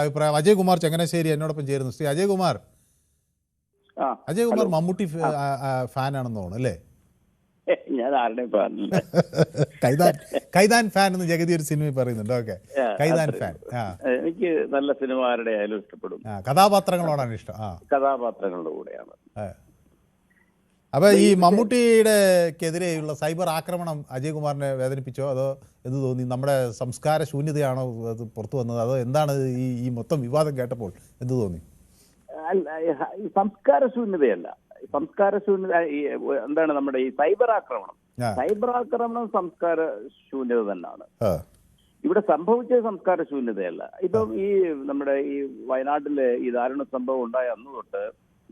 അഭിപ്രായം. അജയ്കുമാർ ചങ്ങനാശ്ശേരി എന്നോടൊപ്പം ചേരുന്നു. ശ്രീ അജയ്കുമാർ, അജയ്കുമാർ മമ്മൂട്ടി ഫാനാണെന്ന് തോന്നുന്നു അല്ലേ? ഞാൻ ആരുടെയും ഫാനല്ല. കൈതാൻ ഫാൻ എന്ന് ജഗതി ഒരു സിനിമയിൽ പറയുന്നുണ്ട്. ഓക്കെ, കൈതാൻ ഫാൻ. എനിക്ക് നല്ല സിനിമ ആരുടെ ആയാലും ഇഷ്ടപ്പെടും. കഥാപാത്രങ്ങളോടാണ് ഇഷ്ടം. കഥാപാത്രങ്ങളുടെ കൂടെയാണ്. അപ്പൊ ഈ മമ്മൂട്ടിയുടെക്കെതിരെയുള്ള സൈബർ ആക്രമണം അജയ്കുമാറിനെ വേദനിപ്പിച്ചോ, അതോ എന്ത് തോന്നി? നമ്മുടെ സംസ്കാര ശൂന്യതയാണോ അത് പുറത്തു വന്നത്, അതോ എന്താണ് ഈ മൊത്തം വിവാദം കേട്ടപ്പോൾ എന്ത് തോന്നി? സംസ്കാര ശൂന്യതയല്ല, സംസ്കാര ശൂന്യത എന്താണ് നമ്മുടെ ഈ സൈബർ ആക്രമണം. സൈബർ ആക്രമണം സംസ്കാര ശൂന്യത തന്നെയാണ്. ഇവിടെ സംഭവിച്ച സംസ്കാര ശൂന്യതയല്ല. ഇപ്പം ഈ നമ്മുടെ ഈ വയനാട്ടിലെ ഈ ദാരുണ സംഭവം ഉണ്ടായ അന്ന് തൊട്ട്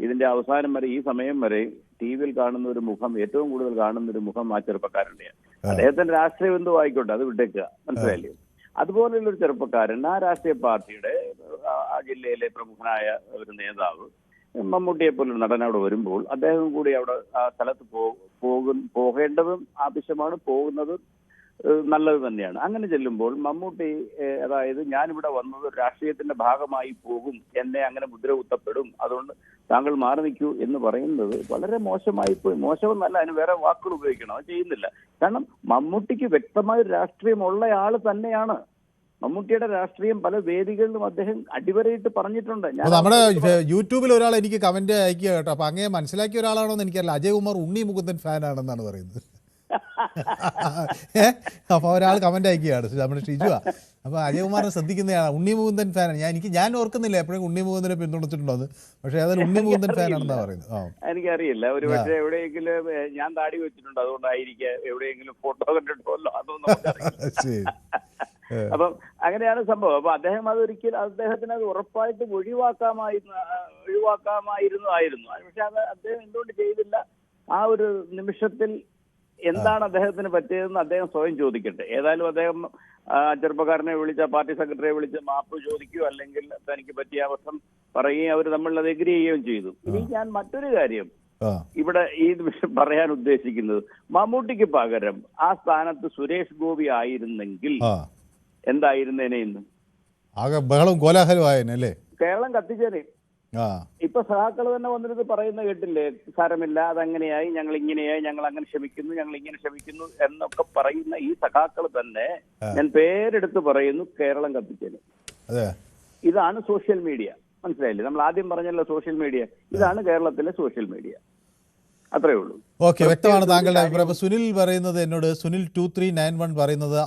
ഇതിന്റെ അവസാനം വരെ, ഈ സമയം വരെ ടി വിയിൽ കാണുന്ന ഒരു മുഖം, ഏറ്റവും കൂടുതൽ കാണുന്ന ഒരു മുഖം ആ ചെറുപ്പക്കാരൻ്റെയാണ്. അദ്ദേഹത്തിന്റെ രാഷ്ട്രീയം എന്തോ ആയിക്കോട്ടെ, അത് വിട്ടേക്കുക, മനസ്സിലായില്ലേ? അതുപോലെയുള്ള ഒരു ചെറുപ്പക്കാരൻ ആ രാഷ്ട്രീയ പാർട്ടിയുടെ ആ ജില്ലയിലെ പ്രമുഖനായ ഒരു നേതാവ് മമ്മൂട്ടിയെ പോലൊരു നടൻ അവിടെ വരുമ്പോൾ അദ്ദേഹം കൂടി അവിടെ ആ സ്ഥലത്ത് പോകേണ്ടതും ആവശ്യമാണ്, പോകുന്നതും നല്ലത് തന്നെയാണ്. അങ്ങനെ ചെല്ലുമ്പോൾ മമ്മൂട്ടി, അതായത് ഞാനിവിടെ വന്നത് രാഷ്ട്രീയത്തിന്റെ ഭാഗമായി പോകും, എന്നെ അങ്ങനെ മുദ്ര കുത്തപ്പെടും, അതുകൊണ്ട് താങ്കൾ മാറി നിൽക്കൂ എന്ന് പറയുന്നത് വളരെ മോശമായി പോയി. മോശമെന്നല്ല, അതിന് വേറെ വാക്കുകൾ ഉപയോഗിക്കണം, അത് ചെയ്യുന്നില്ല. കാരണം മമ്മൂട്ടിക്ക് വ്യക്തമായ രാഷ്ട്രീയമുള്ള ആള് തന്നെയാണ്. മമ്മൂട്ടിയുടെ രാഷ്ട്രീയം പല വേദികളിലും അദ്ദേഹം അടിവരയിട്ട് പറഞ്ഞിട്ടുണ്ട്. നമ്മുടെ യൂട്യൂബിൽ ഒരാൾ എനിക്ക് കമന്റ് അയക്കുക കേട്ടോ, അപ്പൊ അങ്ങനെ മനസ്സിലാക്കിയ ഒരാളാണോ എന്ന് എനിക്കറിയില്ല. അജയ്കുമാർ ഉണ്ണി മുകുന്ദൻ ഫാനാണെന്നാണ് പറയുന്നത്. അപ്പൊ ഒരാൾ കമന്റ് അയക്കുകയാണ്, നമ്മുടെ ഷിജുവാ. അപ്പൊ അജയ്കുമാറിനെ ശ്രദ്ധിക്കുന്നതാണ്. ഉണ്ണി മുകുന്ദൻ ഫാനാണ്. ഞാൻ ഓർക്കുന്നില്ല എപ്പോഴും ഉണ്ണി മുകുന്ദനെ പിന്തുണച്ചിട്ടുണ്ടോ എന്ന്. പക്ഷെ അതൊരു ഉണ്ണി മുകുന്ദൻ ഫാനാണെന്നാ പറയുന്നത്. എനിക്കറിയില്ല, ഒരു പക്ഷേ എവിടെയെങ്കിലും ഞാൻ താടി വെച്ചിട്ടുണ്ട്, അതുകൊണ്ടായിരിക്കും. എവിടെയെങ്കിലും ഫോട്ടോ കണ്ടിട്ടുണ്ടല്ലോ, അതൊന്നും. ശരി. അപ്പം അങ്ങനെയാണ് സംഭവം. അപ്പൊ അദ്ദേഹം അതൊരിക്കലും അദ്ദേഹത്തിന് അത് ഒറപ്പായിട്ടും ഒഴിവാക്കാമായിരുന്നു. പക്ഷെ അത് അദ്ദേഹം എന്തുകൊണ്ട് ചെയ്തില്ല? ആ ഒരു നിമിഷത്തിൽ എന്താണ് അദ്ദേഹത്തിന് പറ്റിയതെന്ന് അദ്ദേഹം സ്വയം ചോദിക്കട്ടെ. ഏതായാലും അദ്ദേഹം ചെറുപ്പക്കാരനെ വിളിച്ച, പാർട്ടി സെക്രട്ടറിയെ വിളിച്ച് മാപ്പ് ചോദിക്കുകയോ അല്ലെങ്കിൽ തനിക്ക് പറ്റിയ അവസ്ഥ പറയുകയും അവർ തമ്മിൽ അത് എഗ്രി ചെയ്യുകയും ചെയ്തു. ഇനി ഞാൻ മറ്റൊരു കാര്യം ഇവിടെ ഈ നിമിഷം പറയാൻ ഉദ്ദേശിക്കുന്നത്, മമ്മൂട്ടിക്ക് പകരം ആ സ്ഥാനത്ത് സുരേഷ് ഗോപി ആയിരുന്നെങ്കിൽ എന്തായിരുന്നേനെ? ഇന്ന് ആകെ ബഹളം കോലാഹലമായല്ലേ? കേരളം കത്തിച്ചേനെ. ഇപ്പൊ സഹാക്കൾ തന്നെ വന്നിട്ട് പറയുന്ന കേട്ടില്ലേ? സാരമില്ല, അതങ്ങനെയായി, ഞങ്ങൾ ഇങ്ങനെയായി, ഞങ്ങൾ അങ്ങനെ ക്ഷമിക്കുന്നു, ഞങ്ങൾ ഇങ്ങനെ ക്ഷമിക്കുന്നു എന്നൊക്കെ പറയുന്ന ഈ സഖാക്കൾ തന്നെ, ഞാൻ പേരെടുത്ത് പറയുന്നു, കേരളം കത്തിച്ചേനെ. ഇതാണ് സോഷ്യൽ മീഡിയ. മനസ്സിലായില്ലേ? നമ്മൾ ആദ്യം പറഞ്ഞല്ലോ സോഷ്യൽ മീഡിയ. ഇതാണ് കേരളത്തിലെ സോഷ്യൽ മീഡിയ. അത്രേ ഉള്ളൂ. ഓക്കെ, വ്യക്തമാണ് താങ്കളുടെ അഭിപ്രായം. സുനിൽ പറയുന്നത് എന്നോട്, സുനിൽ 2391 പറയുന്നത്